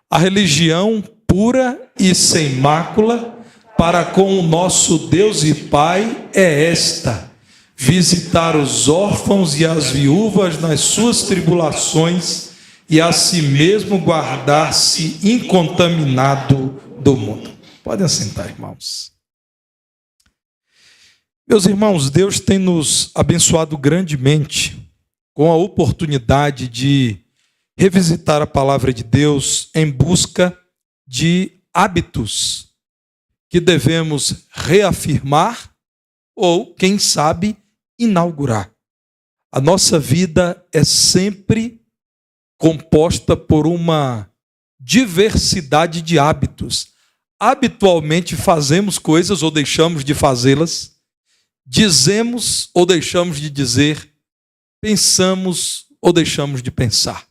A religião pura e sem mácula para com o nosso Deus e Pai é esta: visitar os órfãos e as viúvas nas suas tribulações e a si mesmo guardar-se incontaminado do mundo. Podem assentar, irmãos. Meus irmãos, Deus tem nos abençoado grandemente com a oportunidade de revisitar a palavra de Deus em busca de hábitos que devemos reafirmar ou, quem sabe, inaugurar. A nossa vida é sempre composta por uma diversidade de hábitos. Habitualmente fazemos coisas ou deixamos de fazê-las, dizemos ou deixamos de dizer, pensamos ou deixamos de pensar.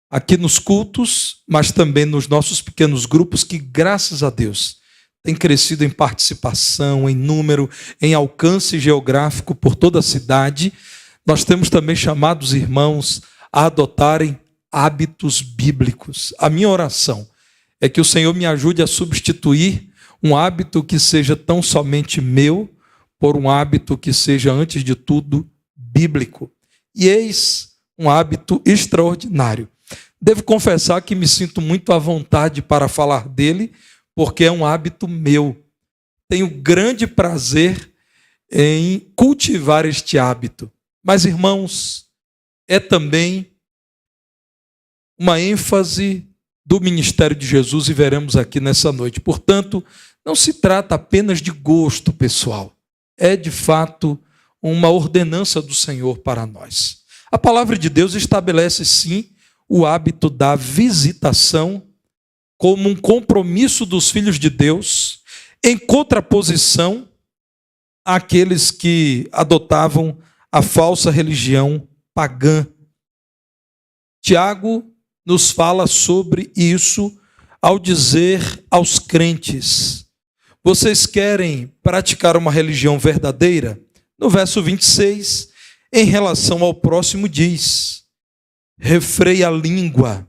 Aqui nos cultos, mas também nos nossos pequenos grupos, que graças a Deus têm crescido em participação, em número, em alcance geográfico por toda a cidade, nós temos também chamado os irmãos a adotarem hábitos bíblicos. A minha oração é que o Senhor me ajude a substituir um hábito que seja tão somente meu por um hábito que seja, antes de tudo, bíblico. E eis um hábito extraordinário. Devo confessar que me sinto muito à vontade para falar dele, porque é um hábito meu. Tenho grande prazer em cultivar este hábito. Mas, irmãos, é também uma ênfase do ministério de Jesus e veremos aqui nessa noite. Portanto, não se trata apenas de gosto pessoal. É, de fato, uma ordenança do Senhor para nós. A palavra de Deus estabelece, sim, o hábito da visitação como um compromisso dos filhos de Deus, em contraposição àqueles que adotavam a falsa religião pagã. Tiago nos fala sobre isso ao dizer aos crentes: vocês querem praticar uma religião verdadeira? No verso 26, em relação ao próximo diz: refreie a língua,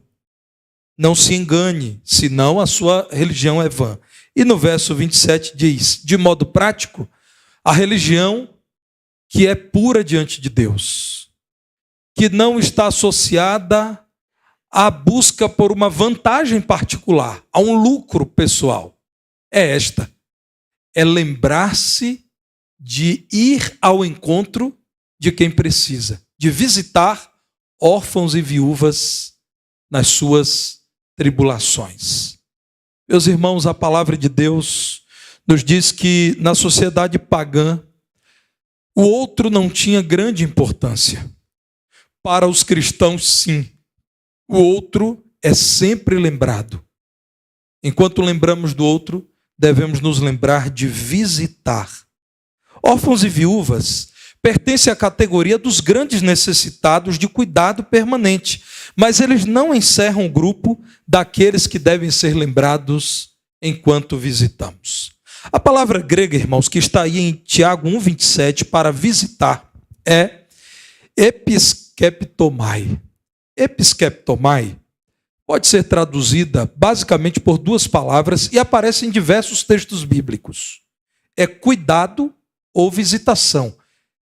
não se engane, senão a sua religião é vã. E no verso 27 diz, de modo prático, a religião que é pura diante de Deus, que não está associada à busca por uma vantagem particular, a um lucro pessoal, é esta: é lembrar-se de ir ao encontro de quem precisa, de visitar órfãos e viúvas nas suas tribulações. Meus irmãos, a palavra de Deus nos diz que na sociedade pagã o outro não tinha grande importância. Para os cristãos, sim, o outro é sempre lembrado. Enquanto lembramos do outro, devemos nos lembrar de visitar. Órfãos e viúvas pertencem à categoria dos grandes necessitados de cuidado permanente, mas eles não encerram o grupo daqueles que devem ser lembrados enquanto visitamos. A palavra grega, irmãos, que está aí em Tiago 1,27, para visitar, é episkeptomai. Episkeptomai pode ser traduzida basicamente por duas palavras e aparece em diversos textos bíblicos. É cuidado ou visitação.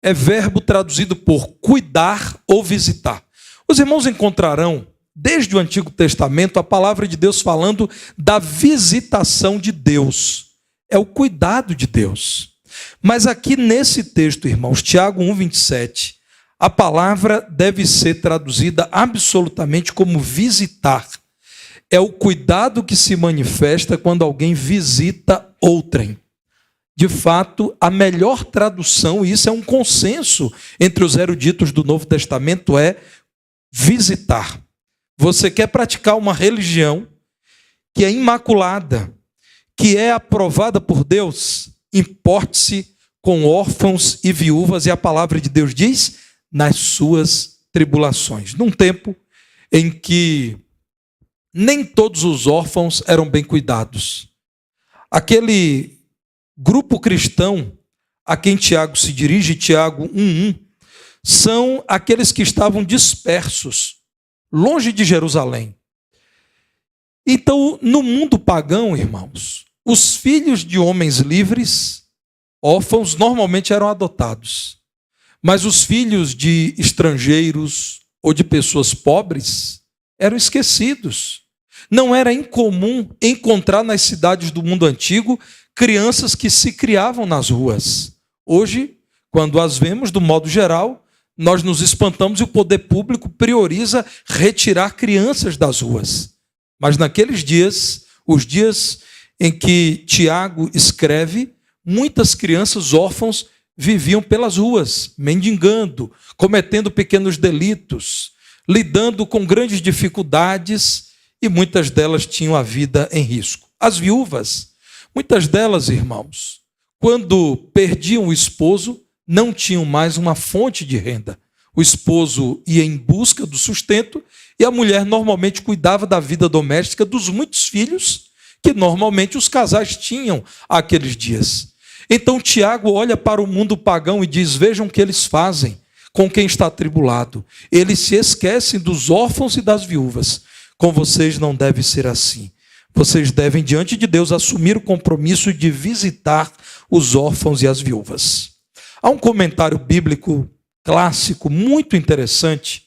É verbo traduzido por cuidar ou visitar. Os irmãos encontrarão, desde o Antigo Testamento, a palavra de Deus falando da visitação de Deus. É o cuidado de Deus. Mas aqui nesse texto, irmãos, Tiago 1,27, a palavra deve ser traduzida absolutamente como visitar. É o cuidado que se manifesta quando alguém visita outrem. De fato, a melhor tradução, e isso é um consenso entre os eruditos do Novo Testamento, é visitar. Você quer praticar uma religião que é imaculada, que é aprovada por Deus? Importe-se com órfãos e viúvas, e a palavra de Deus diz, nas suas tribulações. Num tempo em que nem todos os órfãos eram bem cuidados. Aquele grupo cristão a quem Tiago se dirige, Tiago 1,1, são aqueles que estavam dispersos, longe de Jerusalém. Então, no mundo pagão, irmãos, os filhos de homens livres, órfãos, normalmente eram adotados. Mas os filhos de estrangeiros ou de pessoas pobres eram esquecidos. Não era incomum encontrar nas cidades do mundo antigo crianças que se criavam nas ruas. Hoje, quando as vemos, do modo geral, nós nos espantamos e o poder público prioriza retirar crianças das ruas. Mas naqueles dias, os dias em que Tiago escreve, muitas crianças órfãos viviam pelas ruas, mendigando, cometendo pequenos delitos, lidando com grandes dificuldades, e muitas delas tinham a vida em risco. As viúvas, muitas delas, irmãos, quando perdiam o esposo, não tinham mais uma fonte de renda. O esposo ia em busca do sustento e a mulher normalmente cuidava da vida doméstica dos muitos filhos que normalmente os casais tinham aqueles dias. Então Tiago olha para o mundo pagão e diz: vejam o que eles fazem com quem está atribulado. Eles se esquecem dos órfãos e das viúvas. Com vocês não deve ser assim. Vocês devem, diante de Deus, assumir o compromisso de visitar os órfãos e as viúvas. Há um comentário bíblico clássico muito interessante,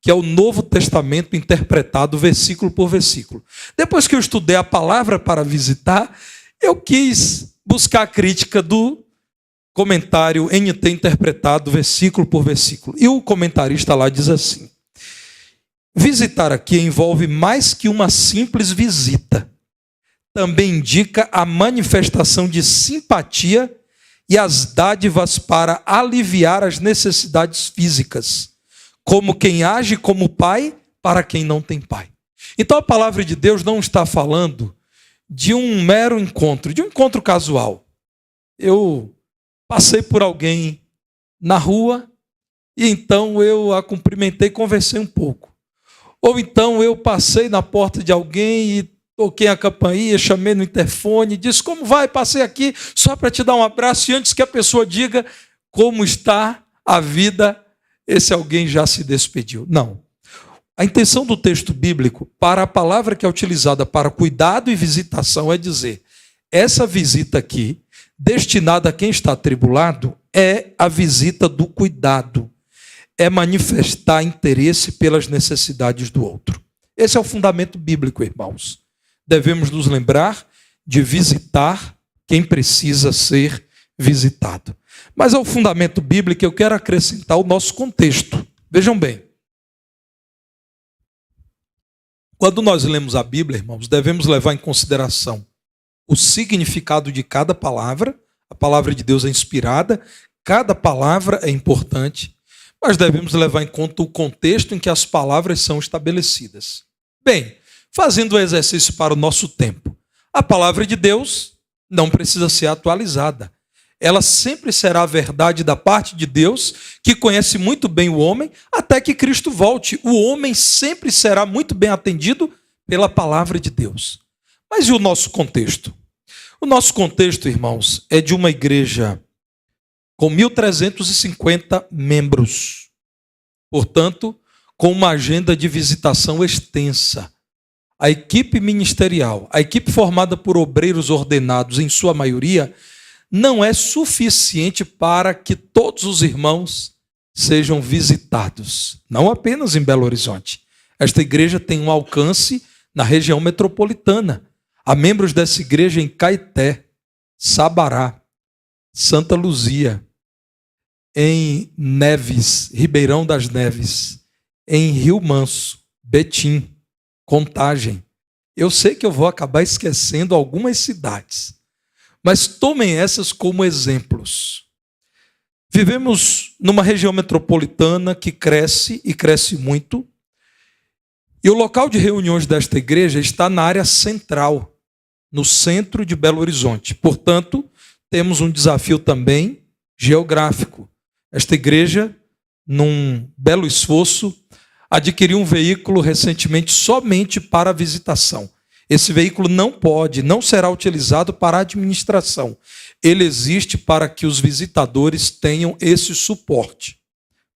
que é o Novo Testamento interpretado versículo por versículo. Depois que eu estudei a palavra para visitar, eu quis buscar a crítica do comentário NT interpretado versículo por versículo. E o comentarista lá diz assim: visitar aqui envolve mais que uma simples visita. Também indica a manifestação de simpatia e as dádivas para aliviar as necessidades físicas, como quem age como pai para quem não tem pai. Então a palavra de Deus não está falando de um mero encontro, de um encontro casual. Eu passei por alguém na rua e então eu a cumprimentei e conversei um pouco. Ou então eu passei na porta de alguém e toquei a campainha, chamei no interfone, disse: como vai? Passei aqui só para te dar um abraço, e antes que a pessoa diga como está a vida, esse alguém já se despediu. Não. A intenção do texto bíblico, para a palavra que é utilizada para cuidado e visitação, é dizer: essa visita aqui, destinada a quem está atribulado, é a visita do cuidado, é manifestar interesse pelas necessidades do outro. Esse é o fundamento bíblico, irmãos. Devemos nos lembrar de visitar quem precisa ser visitado. Mas ao fundamento bíblico eu quero acrescentar o nosso contexto. Vejam bem. Quando nós lemos a Bíblia, irmãos, devemos levar em consideração o significado de cada palavra. A palavra de Deus é inspirada, cada palavra é importante, mas devemos levar em conta o contexto em que as palavras são estabelecidas. Bem, fazendo o exercício para o nosso tempo, a palavra de Deus não precisa ser atualizada. Ela sempre será a verdade da parte de Deus, que conhece muito bem o homem, até que Cristo volte. O homem sempre será muito bem atendido pela palavra de Deus. Mas e o nosso contexto? O nosso contexto, irmãos, é de uma igreja com 1.350 membros. Portanto, com uma agenda de visitação extensa. A equipe ministerial, a equipe formada por obreiros ordenados, em sua maioria, não é suficiente para que todos os irmãos sejam visitados. Não apenas em Belo Horizonte. Esta igreja tem um alcance na região metropolitana. Há membros dessa igreja em Caeté, Sabará, Santa Luzia, em Neves, Ribeirão das Neves, em Rio Manso, Betim, Contagem. Eu sei que eu vou acabar esquecendo algumas cidades, mas tomem essas como exemplos. Vivemos numa região metropolitana que cresce e cresce muito, e o local de reuniões desta igreja está na área central, no centro de Belo Horizonte. Portanto, temos um desafio também geográfico. Esta igreja, num belo esforço, adquiriu um veículo recentemente somente para visitação. Esse veículo não será utilizado para administração. Ele existe para que os visitadores tenham esse suporte.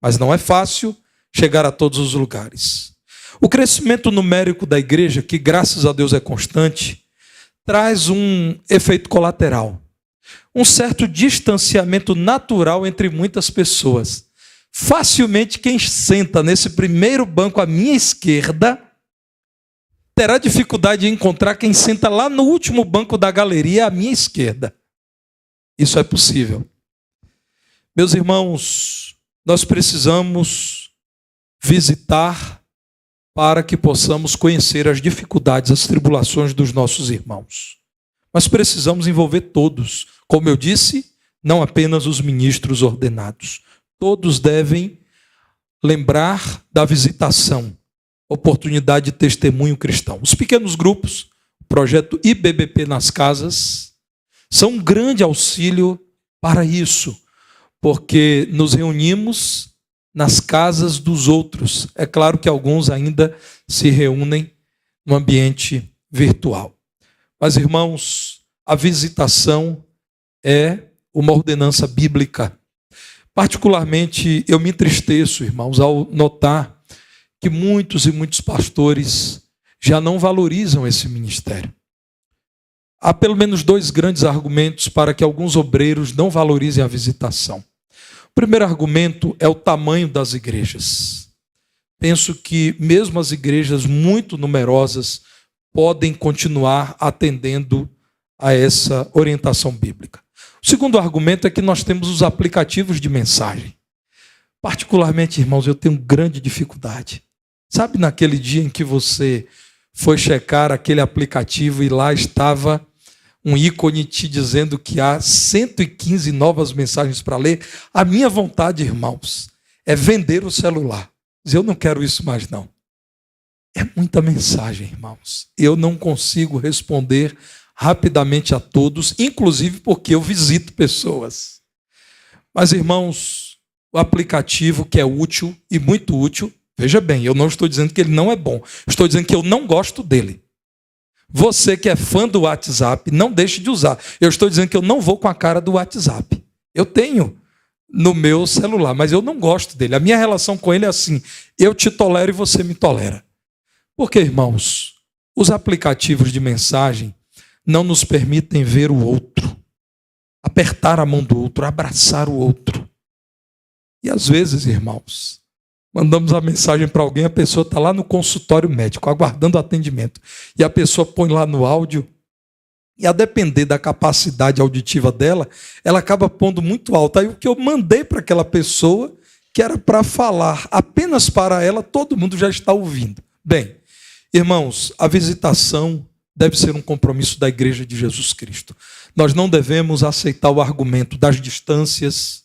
Mas não é fácil chegar a todos os lugares. O crescimento numérico da igreja, que graças a Deus é constante, traz um efeito colateral. Um certo distanciamento natural entre muitas pessoas. Facilmente quem senta nesse primeiro banco à minha esquerda terá dificuldade de encontrar quem senta lá no último banco da galeria à minha esquerda. Isso é possível. Meus irmãos, nós precisamos visitar para que possamos conhecer as dificuldades, as tribulações dos nossos irmãos. Mas precisamos envolver todos. Como eu disse, não apenas os ministros ordenados. Todos devem lembrar da visitação, oportunidade de testemunho cristão. Os pequenos grupos, o projeto IBBP nas casas, são um grande auxílio para isso, porque nos reunimos nas casas dos outros. É claro que alguns ainda se reúnem no ambiente virtual. Mas, irmãos, a visitação é uma ordenança bíblica. Particularmente, eu me entristeço, irmãos, ao notar que muitos e muitos pastores já não valorizam esse ministério. Há pelo menos 2 grandes argumentos para que alguns obreiros não valorizem a visitação. O primeiro argumento é o tamanho das igrejas. Penso que mesmo as igrejas muito numerosas podem continuar atendendo a essa orientação bíblica. O segundo argumento é que nós temos os aplicativos de mensagem. Particularmente, irmãos, eu tenho grande dificuldade. Sabe naquele dia em que você foi checar aquele aplicativo e lá estava um ícone te dizendo que há 115 novas mensagens para ler? A minha vontade, irmãos, é vender o celular. Eu não quero isso mais, não. É muita mensagem, irmãos. Eu não consigo responder rapidamente a todos, inclusive porque eu visito pessoas. Mas, irmãos, o aplicativo que é útil e muito útil, veja bem, eu não estou dizendo que ele não é bom, estou dizendo que eu não gosto dele. Você que é fã do WhatsApp, não deixe de usar. Eu estou dizendo que eu não vou com a cara do WhatsApp. Eu tenho no meu celular, mas eu não gosto dele. A minha relação com ele é assim: eu te tolero e você me tolera. Porque, irmãos, os aplicativos de mensagem não nos permitem ver o outro, apertar a mão do outro, abraçar o outro. E às vezes, irmãos, mandamos a mensagem para alguém, a pessoa está lá no consultório médico, aguardando atendimento. E a pessoa põe lá no áudio, e a depender da capacidade auditiva dela, ela acaba pondo muito alto. Aí o que eu mandei para aquela pessoa, que era para falar apenas para ela, todo mundo já está ouvindo. Bem, irmãos, a visitação deve ser um compromisso da Igreja de Jesus Cristo. Nós não devemos aceitar o argumento das distâncias,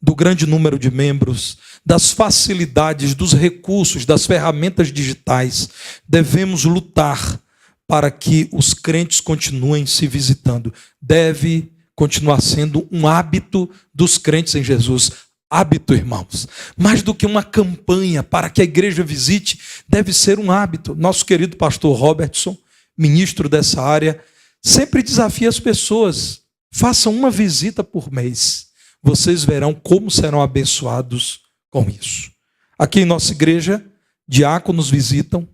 do grande número de membros, das facilidades, dos recursos, das ferramentas digitais. Devemos lutar para que os crentes continuem se visitando. Deve continuar sendo um hábito dos crentes em Jesus. Hábito, irmãos. Mais do que uma campanha para que a igreja visite, deve ser um hábito. Nosso querido pastor Robertson, ministro dessa área, sempre desafia as pessoas: façam uma visita por mês. Vocês verão como serão abençoados com isso. Aqui em nossa igreja, diáconos visitam,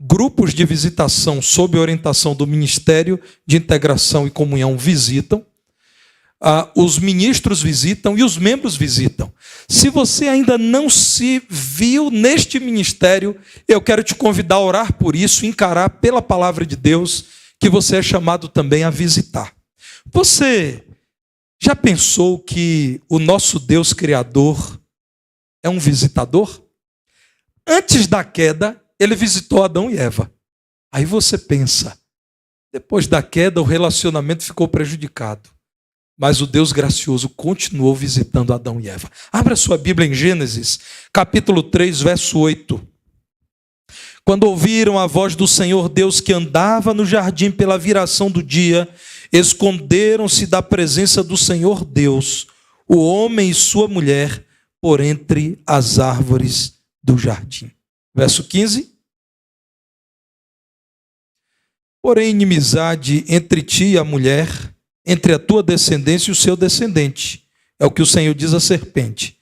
grupos de visitação sob orientação do Ministério de Integração e Comunhão visitam, os ministros visitam e os membros visitam. Se você ainda não se viu neste ministério, eu quero te convidar a orar por isso, encarar pela palavra de Deus que você é chamado também a visitar. Você já pensou que o nosso Deus Criador é um visitador? Antes da queda, ele visitou Adão e Eva. Aí você pensa, depois da queda o relacionamento ficou prejudicado. Mas o Deus gracioso continuou visitando Adão e Eva. Abra sua Bíblia em Gênesis, capítulo 3, verso 8. Quando ouviram a voz do Senhor Deus que andava no jardim pela viração do dia, esconderam-se da presença do Senhor Deus, o homem e sua mulher, por entre as árvores do jardim. Verso 15. Porém, inimizade entre ti e a mulher, entre a tua descendência e o seu descendente. É o que o Senhor diz à serpente.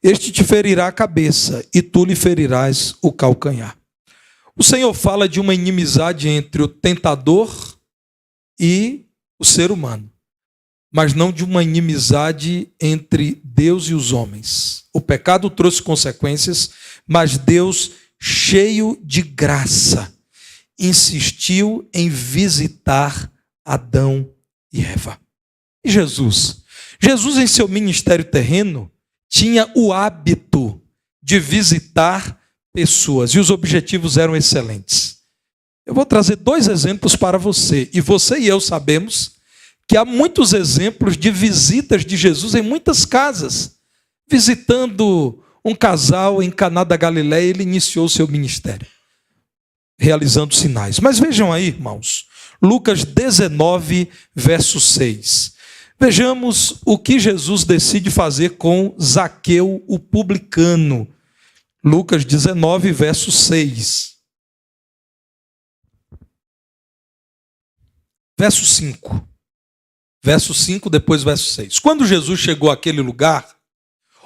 Este te ferirá a cabeça, e tu lhe ferirás o calcanhar. O Senhor fala de uma inimizade entre o tentador e o ser humano, mas não de uma inimizade entre Deus e os homens. O pecado trouxe consequências, mas Deus, cheio de graça, insistiu em visitar Adão e Eva. E Jesus? Jesus, em seu ministério terreno, tinha o hábito de visitar pessoas, e os objetivos eram excelentes. Eu vou trazer 2 exemplos para você, e você e eu sabemos que há muitos exemplos de visitas de Jesus em muitas casas. Visitando um casal em Caná da Galileia, ele iniciou seu ministério, realizando sinais. Mas vejam aí, irmãos, Lucas 19, verso 6. Vejamos o que Jesus decide fazer com Zaqueu, o publicano. Lucas 19, verso 6. Verso 5. Verso 5, depois verso 6. Quando Jesus chegou àquele lugar,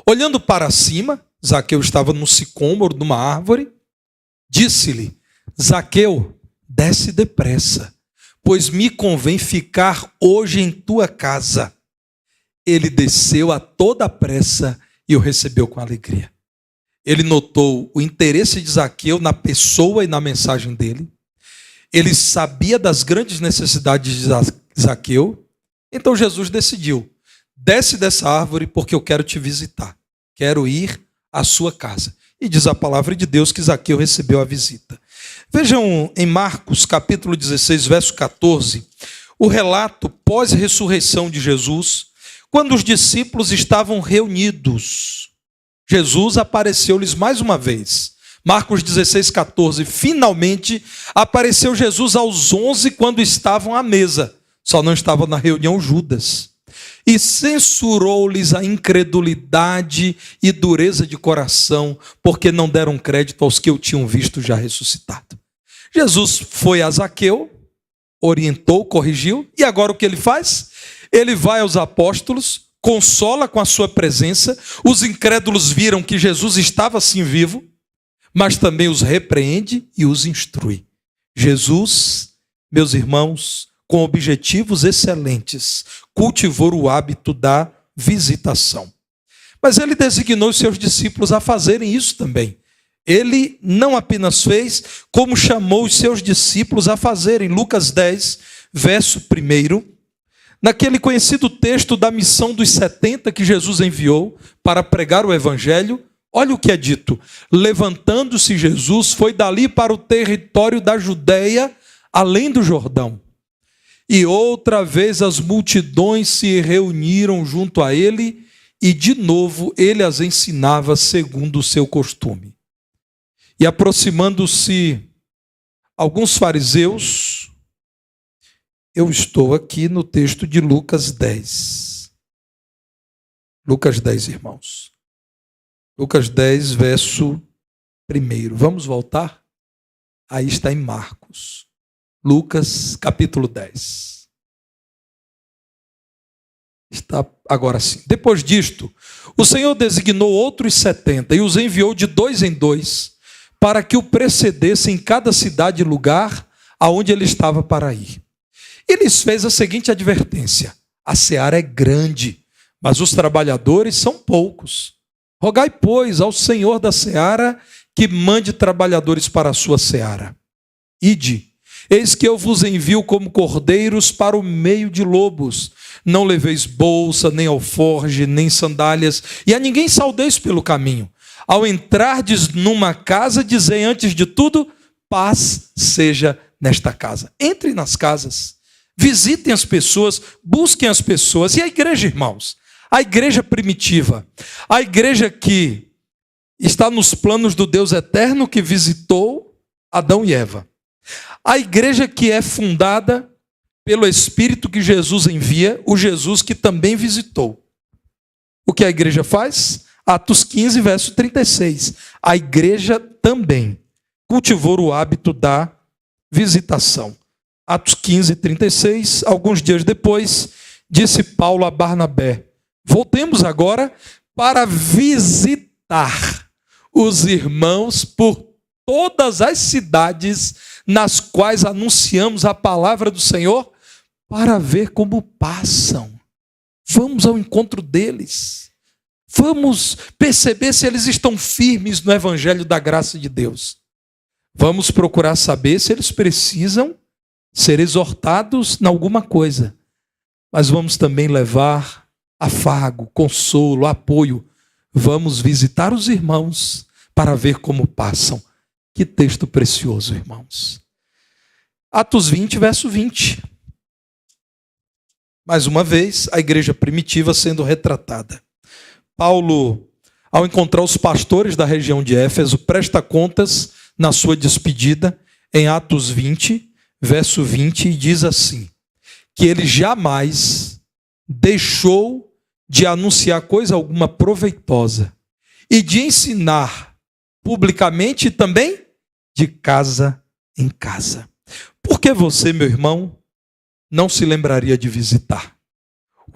olhando para cima, Zaqueu estava no sicômoro de uma árvore, disse-lhe: Zaqueu, desce depressa, pois me convém ficar hoje em tua casa. Ele desceu a toda pressa e o recebeu com alegria. Ele notou o interesse de Zaqueu na pessoa e na mensagem dele. Ele sabia das grandes necessidades de Zaqueu. Então Jesus decidiu: desce dessa árvore porque eu quero te visitar. Quero ir à sua casa. E diz a palavra de Deus que Zaqueu recebeu a visita. Vejam em Marcos capítulo 16, verso 14, o relato pós-ressurreição de Jesus, quando os discípulos estavam reunidos. Jesus apareceu-lhes mais uma vez. Marcos 16, 14. Finalmente apareceu Jesus aos 11 quando estavam à mesa. Só não estava na reunião Judas. E censurou-lhes a incredulidade e dureza de coração, porque não deram crédito aos que o tinham visto já ressuscitado. Jesus foi a Zaqueu, orientou, corrigiu, e agora o que ele faz? Ele vai aos apóstolos, consola com a sua presença. Os incrédulos viram que Jesus estava sim vivo, mas também os repreende e os instrui. Jesus, meus irmãos, com objetivos excelentes, cultivou o hábito da visitação. Mas ele designou os seus discípulos a fazerem isso também. Ele não apenas fez, como chamou os seus discípulos a fazerem. Lucas 10, verso 1, naquele conhecido texto da missão dos 70 que Jesus enviou para pregar o evangelho, olha o que é dito: levantando-se Jesus, foi dali para o território da Judeia, além do Jordão. E outra vez as multidões se reuniram junto a ele, e de novo ele as ensinava segundo o seu costume. E aproximando-se alguns fariseus, eu estou aqui no texto de Lucas 10. Lucas 10, irmãos. Lucas 10, verso 1. Vamos voltar? Aí está em Marcos. Lucas, capítulo 10. Está agora sim. Depois disto, o Senhor designou outros 70 e os enviou de 2 em 2 para que o precedessem em cada cidade e lugar aonde ele estava para ir. E lhes fez a seguinte advertência: a seara é grande, mas os trabalhadores são poucos. Rogai, pois, ao Senhor da seara que mande trabalhadores para a sua seara. Ide, eis que eu vos envio como cordeiros para o meio de lobos. Não leveis bolsa, nem alforge, nem sandálias, e a ninguém saudeis pelo caminho. Ao entrardes numa casa, dizei antes de tudo: paz seja nesta casa. Entrem nas casas, visitem as pessoas, busquem as pessoas. E a igreja, irmãos? A igreja primitiva, a igreja que está nos planos do Deus eterno que visitou Adão e Eva. A igreja que é fundada pelo Espírito que Jesus envia, o Jesus que também visitou. O que a igreja faz? Atos 15, verso 36. A igreja também cultivou o hábito da visitação. Atos 15, 36. Alguns dias depois, disse Paulo a Barnabé: voltemos agora para visitar os irmãos por todas as cidades nas quais anunciamos a palavra do Senhor para ver como passam. Vamos ao encontro deles. Vamos perceber se eles estão firmes no evangelho da graça de Deus. Vamos procurar saber se eles precisam ser exortados em alguma coisa. Mas vamos também levar afago, consolo, apoio. Vamos visitar os irmãos para ver como passam. Que texto precioso, irmãos. Atos 20, verso 20. Mais uma vez, a igreja primitiva sendo retratada. Paulo, ao encontrar os pastores da região de Éfeso, presta contas na sua despedida, em Atos 20, verso 20, e diz assim, que ele jamais deixou de anunciar coisa alguma proveitosa e de ensinar publicamente e também de casa em casa. Por que você, meu irmão, não se lembraria de visitar?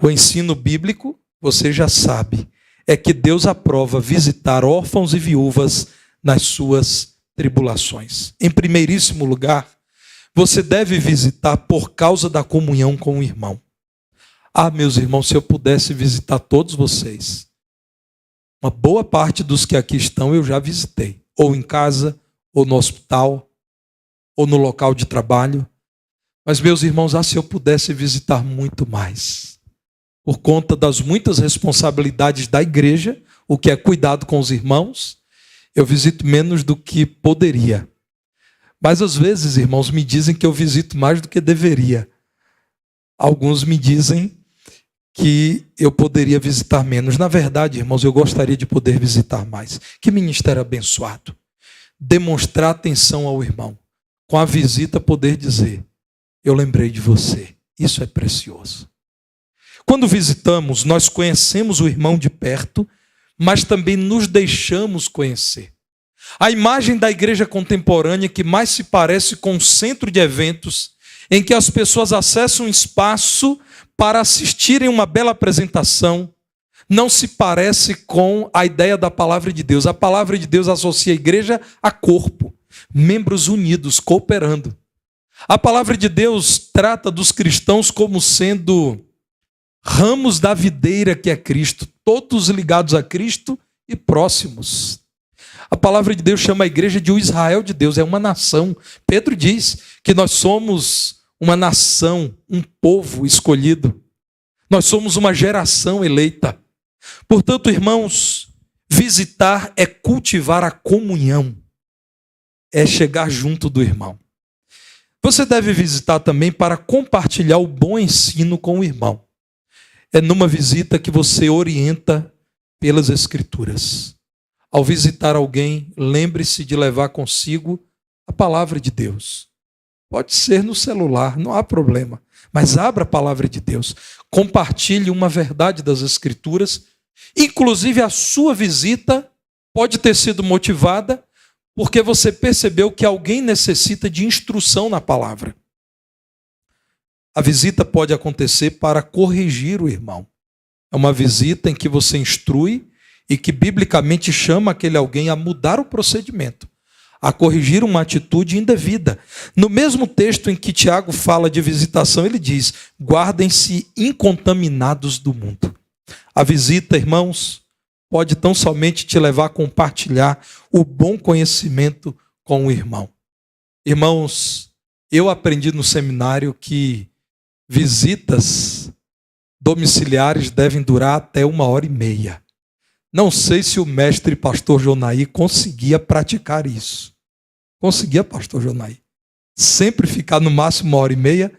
O ensino bíblico, você já sabe, é que Deus aprova visitar órfãos e viúvas nas suas tribulações. Em primeiríssimo lugar, você deve visitar por causa da comunhão com o irmão. Ah, meus irmãos, se eu pudesse visitar todos vocês, uma boa parte dos que aqui estão eu já visitei, ou em casa, ou no hospital, ou no local de trabalho. Mas, meus irmãos, se eu pudesse visitar muito mais. Por conta das muitas responsabilidades da igreja, o que é cuidado com os irmãos, eu visito menos do que poderia. Mas, às vezes, irmãos, me dizem que eu visito mais do que deveria. Alguns me dizem que eu poderia visitar menos. Na verdade, irmãos, eu gostaria de poder visitar mais. Que ministério abençoado. Demonstrar atenção ao irmão. Com a visita poder dizer, eu lembrei de você. Isso é precioso. Quando visitamos, nós conhecemos o irmão de perto, mas também nos deixamos conhecer. A imagem da igreja contemporânea que mais se parece com um centro de eventos em que as pessoas acessam um espaço para assistirem uma bela apresentação, não se parece com a ideia da palavra de Deus. A palavra de Deus associa a igreja a corpo, membros unidos, cooperando. A palavra de Deus trata dos cristãos como sendo ramos da videira que é Cristo, todos ligados a Cristo e próximos. A palavra de Deus chama a igreja de o Israel de Deus, é uma nação. Pedro diz que nós somos uma nação, um povo escolhido. Nós somos uma geração eleita. Portanto, irmãos, visitar é cultivar a comunhão, é chegar junto do irmão. Você deve visitar também para compartilhar o bom ensino com o irmão. É numa visita que você orienta pelas Escrituras. Ao visitar alguém, lembre-se de levar consigo a palavra de Deus. Pode ser no celular, não há problema. Mas abra a palavra de Deus. Compartilhe uma verdade das Escrituras. Inclusive, a sua visita pode ter sido motivada porque você percebeu que alguém necessita de instrução na palavra. A visita pode acontecer para corrigir o irmão. É uma visita em que você instrui e que biblicamente chama aquele alguém a mudar o procedimento, a corrigir uma atitude indevida. No mesmo texto em que Tiago fala de visitação, ele diz, guardem-se incontaminados do mundo. A visita, irmãos, pode tão somente te levar a compartilhar o bom conhecimento com o irmão. Irmãos, eu aprendi no seminário que visitas domiciliares devem durar até 1h30. Não sei se o mestre pastor Jonaí conseguia praticar isso. Conseguia, pastor Jonaí? Sempre ficar no máximo 1h30?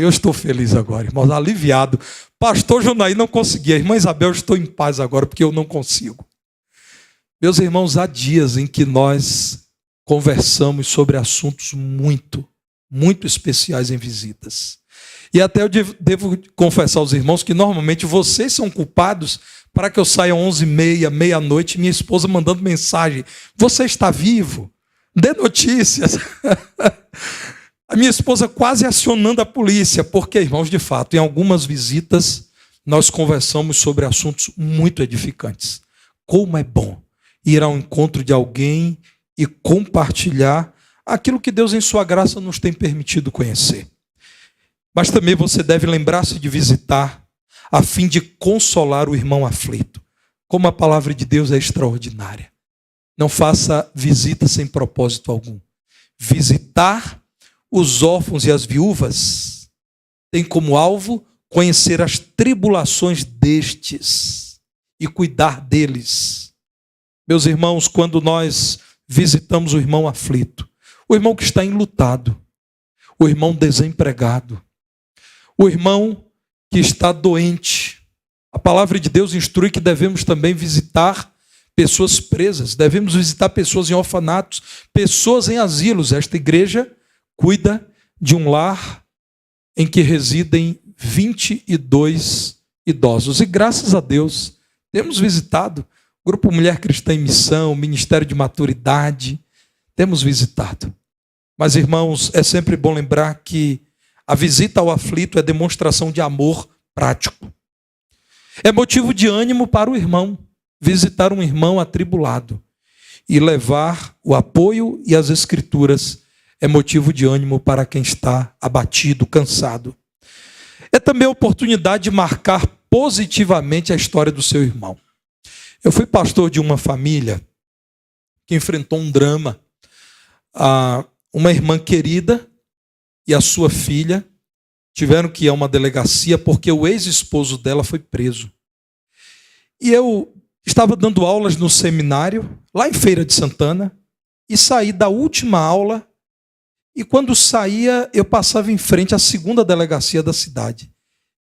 Eu estou feliz agora, irmãos, aliviado. Pastor Jonaí não conseguia. Irmã Isabel, eu estou em paz agora, porque eu não consigo. Meus irmãos, há dias em que nós conversamos sobre assuntos muito especiais em visitas. E até eu devo confessar aos irmãos que normalmente vocês são culpados para que eu saia 11h30, meia-noite, minha esposa mandando mensagem. Você está vivo? Dê notícias. A minha esposa quase acionando a polícia, porque, irmãos, de fato, em algumas visitas nós conversamos sobre assuntos muito edificantes. Como é bom ir ao encontro de alguém e compartilhar aquilo que Deus, em sua graça, nos tem permitido conhecer. Mas também você deve lembrar-se de visitar, a fim de consolar o irmão aflito. Como a palavra de Deus é extraordinária. Não faça visita sem propósito algum. Visitar os órfãos e as viúvas tem como alvo conhecer as tribulações destes e cuidar deles. Meus irmãos, quando nós visitamos o irmão aflito, o irmão que está enlutado, o irmão desempregado, o irmão que está doente, a palavra de Deus instrui que devemos também visitar pessoas presas, devemos visitar pessoas em orfanatos, pessoas em asilos. Esta igreja cuida de um lar em que residem 22 idosos. E graças a Deus, temos visitado o Grupo Mulher Cristã em Missão, o Ministério de Maturidade, temos visitado. Mas, irmãos, é sempre bom lembrar que a visita ao aflito é demonstração de amor prático. É motivo de ânimo para o irmão visitar um irmão atribulado e levar o apoio e as escrituras é motivo de ânimo para quem está abatido, cansado. É também a oportunidade de marcar positivamente a história do seu irmão. Eu fui pastor de uma família que enfrentou um drama. Uma irmã querida e a sua filha tiveram que ir a uma delegacia porque o ex-esposo dela foi preso. E eu estava dando aulas no seminário, lá em Feira de Santana, e saí da última aula, e quando saía, eu passava em frente à segunda delegacia da cidade.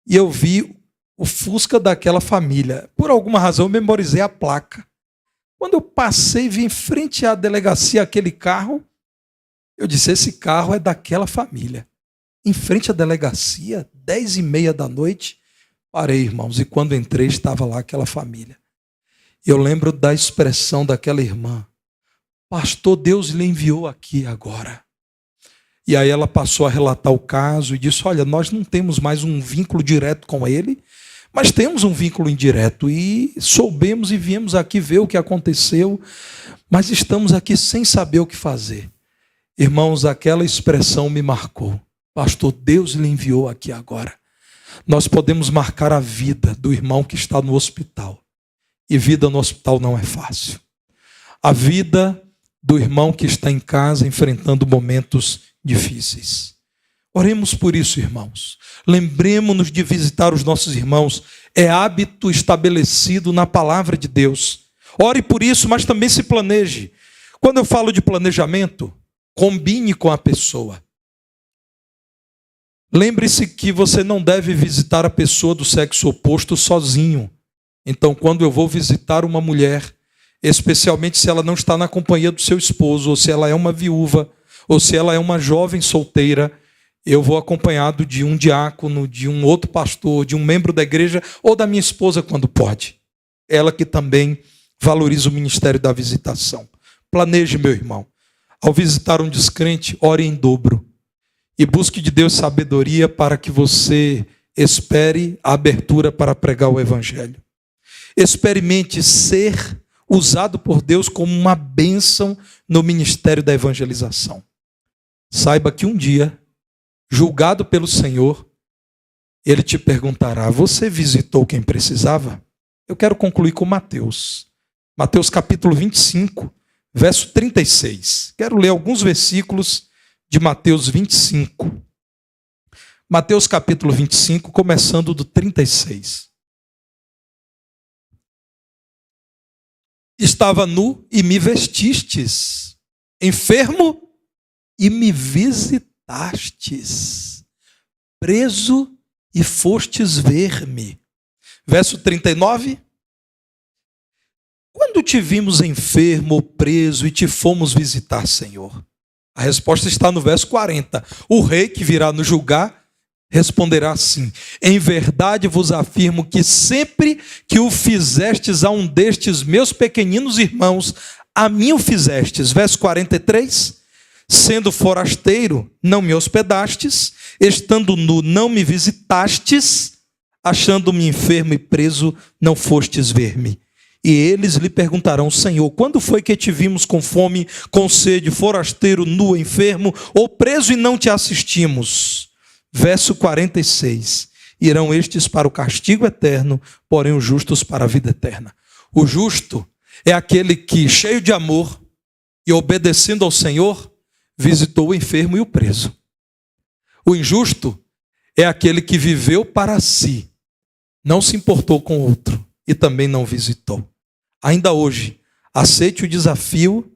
E eu vi o Fusca daquela família. Por alguma razão, eu memorizei a placa. Quando eu passei, vi em frente à delegacia aquele carro, eu disse, esse carro é daquela família. Em frente à delegacia, 10h30 da noite, parei, irmãos, e quando entrei, estava lá aquela família. Eu lembro da expressão daquela irmã, pastor, Deus lhe enviou aqui agora. E aí ela passou a relatar o caso e disse, olha, nós não temos mais um vínculo direto com ele, mas temos um vínculo indireto e soubemos e viemos aqui ver o que aconteceu, mas estamos aqui sem saber o que fazer. Irmãos, aquela expressão me marcou. Pastor, Deus lhe enviou aqui agora. Nós podemos marcar a vida do irmão que está no hospital. E vida no hospital não é fácil. A vida do irmão que está em casa enfrentando momentos difíceis. Oremos por isso, irmãos. Lembremos-nos de visitar os nossos irmãos. É hábito estabelecido na palavra de Deus. Ore por isso, mas também se planeje. Quando eu falo de planejamento, combine com a pessoa. Lembre-se que você não deve visitar a pessoa do sexo oposto sozinho. Então, quando eu vou visitar uma mulher, especialmente se ela não está na companhia do seu esposo, ou se ela é uma viúva, ou se ela é uma jovem solteira, eu vou acompanhado de um diácono, de um outro pastor, de um membro da igreja, ou da minha esposa, quando pode. Ela que também valoriza o ministério da visitação. Planeje, meu irmão. Ao visitar um descrente, ore em dobro. E busque de Deus sabedoria para que você espere a abertura para pregar o evangelho. Experimente ser usado por Deus como uma bênção no ministério da evangelização. Saiba que um dia, julgado pelo Senhor, Ele te perguntará, você visitou quem precisava? Eu quero concluir com Mateus. Mateus capítulo 25, verso 36. Quero ler alguns versículos de Mateus 25. Mateus capítulo 25, começando do 36. Estava nu e me vestistes, enfermo e me visitastes, preso e fostes ver-me. Verso 39. Quando te vimos enfermo ou preso e te fomos visitar, Senhor? A resposta está no verso 40. O rei que virá nos julgar responderá assim: em verdade vos afirmo que sempre que o fizestes a um destes meus pequeninos irmãos, a mim o fizestes. Verso 43. Sendo forasteiro, não me hospedastes, estando nu, não me visitastes, achando-me enfermo e preso, não fostes ver-me. E eles lhe perguntarão: Senhor, quando foi que te vimos com fome, com sede, forasteiro, nu, enfermo ou preso e não te assistimos? Verso 46. Irão estes para o castigo eterno, porém os justos para a vida eterna. O justo é aquele que, cheio de amor e obedecendo ao Senhor, visitou o enfermo e o preso. O injusto é aquele que viveu para si, não se importou com o outro e também não visitou. Ainda hoje, aceite o desafio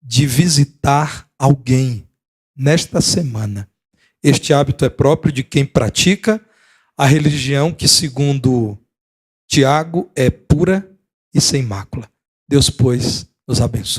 de visitar alguém nesta semana. Este hábito é próprio de quem pratica a religião que, segundo Tiago, é pura e sem mácula. Deus, pois, nos abençoe.